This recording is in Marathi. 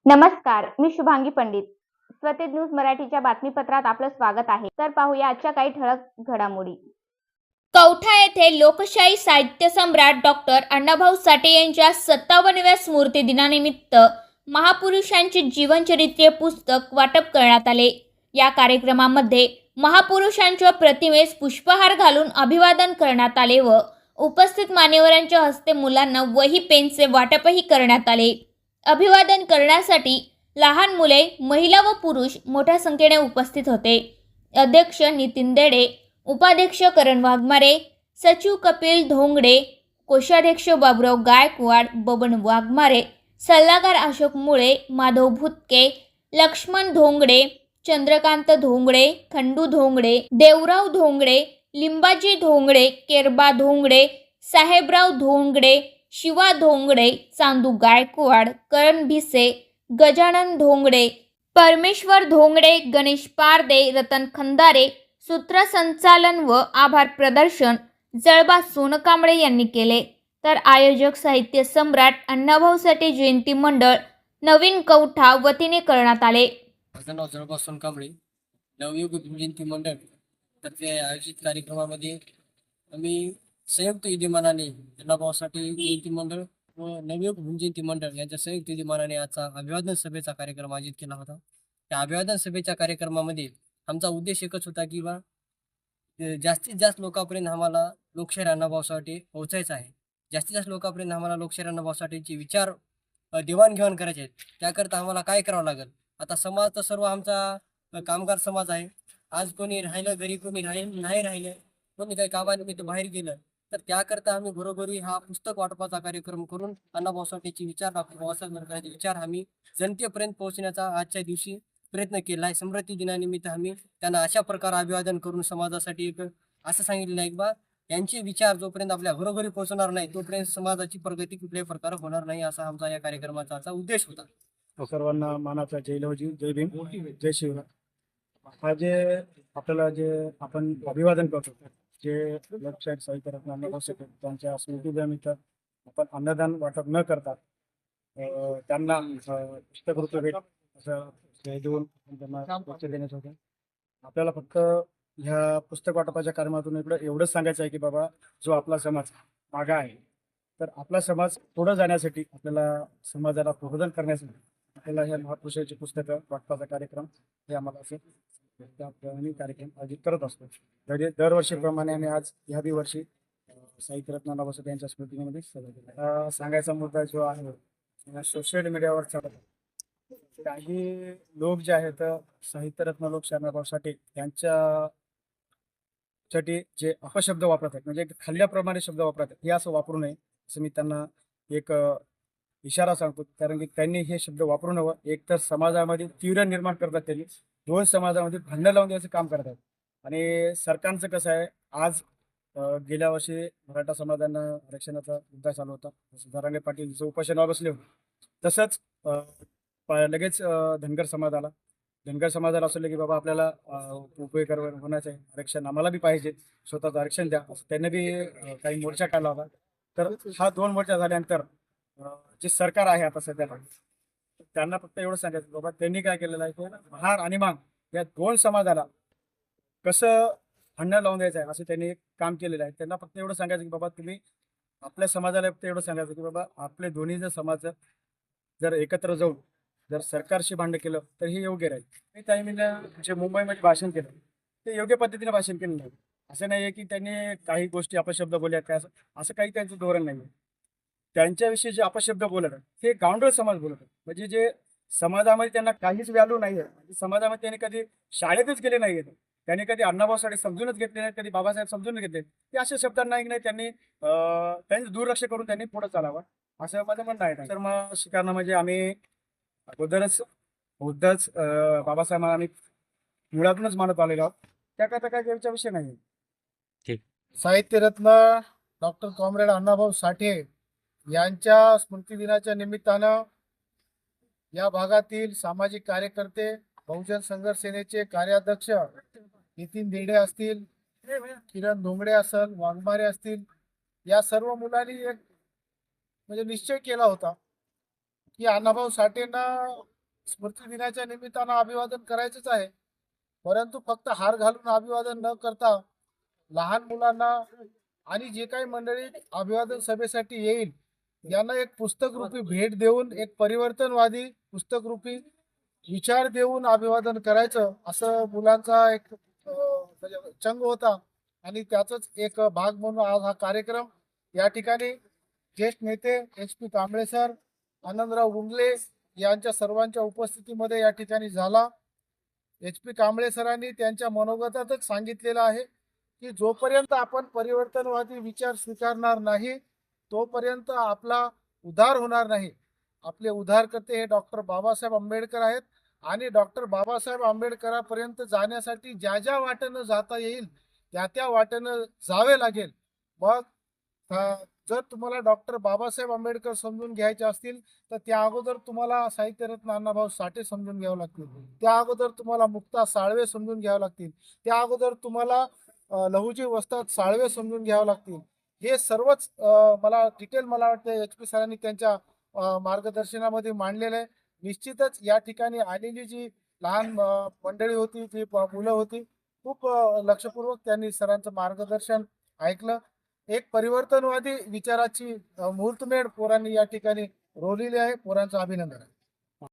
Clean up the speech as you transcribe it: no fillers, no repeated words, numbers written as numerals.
नमस्कार, मी शुभांगी पंडित. स्वतेज न्यूज मराठीच्या बातमीपत्रात आपलं स्वागत आहे. तर पाहूया आजच्या काही ठळक घडामोडी. कौठा येथे लोकशाही साहित्य सम्राट डॉक्टर अण्णाभाऊ साठे यांच्या 57व्या स्मृती दिनानिमित्त महापुरुषांचे जीवनचरित्र पुस्तक वाटप करण्यात आले. या कार्यक्रमामध्ये महापुरुषांच्या प्रतिमेस पुष्पहार घालून अभिवादन करण्यात आले व उपस्थित मान्यवरांच्या हस्ते मुलांना वही पेनचे वाटपही करण्यात आले. अभिवादन करण्यासाठी लहान मुले, महिला व पुरुष मोठ्या संख्येने उपस्थित होते. अध्यक्ष नितीन देडे, उपाध्यक्ष करण वाघमारे, सचिव कपिल धोंगडे, कोषाध्यक्ष बाबुराव गायकवाड, बबन वाघमारे, सल्लागार अशोक मुळे, माधव भुतके, लक्ष्मण धोंगडे, चंद्रकांत धोंगडे, खंडू धोंगडे, देवराव धोंगडे, लिंबाजी धोंगडे, केरबा धोंगडे, साहेबराव धोंगडे, शिवा धोंगडे, चांदू गायकवाड, करण भिसे, गजानन धोंगडे, परमेश्वर धोंगडे, गणेश पारदे, रतन खंदारे सूत्रसंचालन व आभार प्रदर्शन जळबा सोनकांबळे यांनी केले. तर आयोजक साहित्य सम्राट अण्णाभाऊ साठे जयंती मंडळ नवीन कौठा वतीने करण्यात आले. जळबा सोनकांबळे नवयुग जयंती मंडळ तर्फे आयोजित कार्यक्रमामध्ये आम्ही संयुक्त विधिमानाने अण्णाभाऊ साठे जयंती मंडळ व नवयुग जयंती मंडळ यांच्या संयुक्त विधिमानाने आजचा अभिवादन सभेचा कार्यक्रम आयोजित केला होता. त्या अभिवादन सभेच्या कार्यक्रमामध्ये आमचा उद्देश एकच होता की जास्तीत जास्त लोकांपर्यंत आम्हाला लोकशाहीर अण्णाभाऊ साठे पोहोचायचं आहे. जास्तीत जास्त लोकांपर्यंत आम्हाला लोकशाहीर अण्णाभाऊ साठेचे विचार देवाणघेवाण करायचे आहेत. त्याकरता आम्हाला काय करावं लागेल. आता समाज तर सर्व आमचा कामगार समाज आहे. आज कोणी राहिलं घरी, कोणी नाही राहिलं, कोणी काही कामानिमित्त बाहेर गेलं, तर त्याकरता आम्ही घरोघरी हा पुस्तक वाटपाचा कार्यक्रम करून अण्णाभाऊ साठेचे विचार, डॉक्टर बाबासाहेब आंबेडकरांचे विचार आम्ही जनतेपर्यंत पोहोचण्याचा आजच्या दिवशी प्रयत्न केला आहे. स्मृती दिनानिमित्त आम्ही त्यांना अशा प्रकारे अभिवादन करून समाजासाठी एक असं सांगितलेलं आहे की यांचे विचार जोपर्यंत आपल्या घरोघरी पोहोचणार नाही तोपर्यंत समाजाची प्रगती कुठल्याही प्रकारे होणार नाही, असा आमचा या कार्यक्रमाचा उद्देश होता. सर्वांना मानाचा जय लवजी, जय भीम, जय शिवराय. हा जे आपल्याला जे आपण अभिवादन करतो, जे लोकशाहीर साहित्य रत्न अण्णाभाऊ साठे त्यांच्या स्मृतीनिमित्त आपण अन्नदान वाटप न करता त्यांना पुस्तक रूपे भेट असं देऊन त्यांना लक्ष देण्यात होतं. आपल्याला फक्त ह्या पुस्तक वाटपाच्या कार्यक्रमातून एवढंच सांगायचं आहे की बाबा, जो आपला समाज मागा आहे, तर आपला समाज पुढं जाण्यासाठी, आपल्याला समाजाला प्रबोधन करण्यासाठी आपल्याला ह्या महापुरुषाची पुस्तकं वाटपाचा कार्यक्रम हे आम्हाला असे कार्यक्रम आयोजित करत असतो. दरवर्षीप्रमाणे आम्ही आज ह्याही वर्षी साहित्यरत्न अण्णाभाऊ साठे यांच्या स्मृतीमध्ये सांगायचा मुद्दा जो आहे, सोशल मीडियावर चालत काही लोक जे आहेत साहित्यरत्न लोकशाहीर अण्णाभाऊ साठे यांच्यासाठी जे अपशब्द वापरत आहेत, म्हणजे खाल्ल्याप्रमाणे शब्द वापरत आहेत, हे असं वापरू नये असं मी त्यांना एक इशारा सांगतो. कारण की त्यांनी हे शब्द वापरू नवं. एक तर समाजामध्ये तीव्र निर्माण करतात, त्यांनी दोन समाजामध्ये भांडण लावून द्यायचं काम करतात. आणि सरकारचं कसं आहे, आज गेल्या वर्षी मराठा समाजानं आरक्षणाचा मुद्दा चालू होता, जरांगे पाटील जो उपोषणावर बसले होते, तसंच लगेच धनगर समाजाला असलं की बाबा आपल्याला उपयोग होण्याचं आहे, आरक्षण आम्हाला बी पाहिजे, स्वतःचं आरक्षण द्या, असं त्यांनी बी काही मोर्चा काढला होता. तर हा 2 मोर्चा झाल्यानंतर जे सरकार आहे आता सध्याला, त्यांना फक्त एवढं सांगायचं बाबा, त्यांनी काय केलेलं आहे की महार आणि मांग या 2 समाजाला कसं भांडण लावून द्यायचं आहे असं त्यांनी एक काम केलेलं आहे. त्यांना फक्त एवढं सांगायचं की बाबा, तुम्ही आपल्या समाजाला फक्त एवढं सांगायचं की बाबा, आपले दोन्ही जर समाज जर एकत्र जाऊन जर सरकारशी भांडण केलं तर हे योग्य राहील. मी टायमिंगला जे मुंबईमध्ये भाषण केलं ते योग्य पद्धतीने भाषण केलं नाही. असं नाही आहे की त्यांनी काही गोष्टी अपशब्द बोलल्यात काय, असं काही त्यांचं धोरण नाही आहे. त्यांच्याविषयी जे अपशब्द बोलत ते गावंढळ समाज बोलत, म्हणजे जे समाजामध्ये त्यांना काहीच व्हॅल्यू नाही आहे. समाजामध्ये त्यांनी कधी शाळेतच गेले नाही आहेत, त्यांनी कधी अण्णाभाऊ साठे समजूनच घेतले नाहीत, कधी बाबासाहेब समजून घेतले, ते अशा शब्दांना नाही त्यांनी त्यांचं दुर्लक्ष करून त्यांनी पुढे चालावं असं माझं म्हणणं आहे. तर मग शिकारणं म्हणजे आम्ही अगोदरच बाबासाहेबांना आम्ही मुळातूनच मानत आलेलो आहोत, त्याकरता काय त्याचा विषय नाही. ठीक. साहित्यरत्न डॉक्टर कॉम्रेड अण्णाभाऊ साठे यांच्या स्मृती दिनाच्या निमित्तानं या भागातील सामाजिक कार्यकर्ते, बहुजन संघर्ष सेनेचे कार्याध्यक्ष नितीन देडे असतील, किरण धोंगडे असेल, वाघमारे असतील, या सर्व मुलांनी एक म्हणजे निश्चय केला होता की अण्णाभाऊ साठेंना स्मृती दिनाच्या निमित्तानं अभिवादन करायचंच आहे, परंतु फक्त हार घालून अभिवादन न करता लहान मुलांना आणि जे काही मंडळी अभिवादन सभेसाठी येईल यांना एक पुस्तकरूपी भेट देऊन एक परिवर्तनवादी पुस्तकरूपी विचार देऊन अभिवादन करायचं असं मुलांचा एक म्हणजे चंग होता. आणि त्याचाच एक भाग म्हणून आज हा कार्यक्रम या ठिकाणी ज्येष्ठ नेते HP कांबळे सर, आनंदराव गुंगले यांच्या सर्वांच्या उपस्थितीमध्ये या ठिकाणी झाला. HP कांबळे सरांनी त्यांच्या मनोगतातच सांगितलेलं आहे की जोपर्यंत आपण परिवर्तनवादी विचार स्वीकारणार नाही तोपर्यंत आपला उद्धार होणार नाही. आपले उद्धारकर्ते हे डॉक्टर बाबासाहेब आंबेडकर आहेत आणि डॉक्टर बाबासाहेब आंबेडकरांपर्यंत जाण्यासाठी ज्या ज्या वाटेनं जाता येईल त्या वाटेनं जावे लागेल. मग जर तुम्हाला डॉक्टर बाबासाहेब आंबेडकर समजून घ्यायचे असतील तर त्या अगोदर तुम्हाला साहित्यरत्न अण्णाभाऊ साठे समजून घ्यावं लागतील, त्या अगोदर तुम्हाला मुक्ता साळवे समजून घ्यावं लागतील, त्या अगोदर तुम्हाला लहुजी वस्ताद साळवे समजून घ्यावं लागतील. हे सर्वच मला वाटतं HP सरांनी त्यांच्या मार्गदर्शनामध्ये मांडलेलं आहे. निश्चितच या ठिकाणी आलेली जी लहान मंडळी होती, जी मुलं होती, खूप लक्षपूर्वक त्यांनी सरांचं मार्गदर्शन ऐकलं. एक परिवर्तनवादी विचाराची मुहूर्तमेढ पोरांनी या ठिकाणी रोवलेली आहे. पोरांचं अभिनंदन आहे.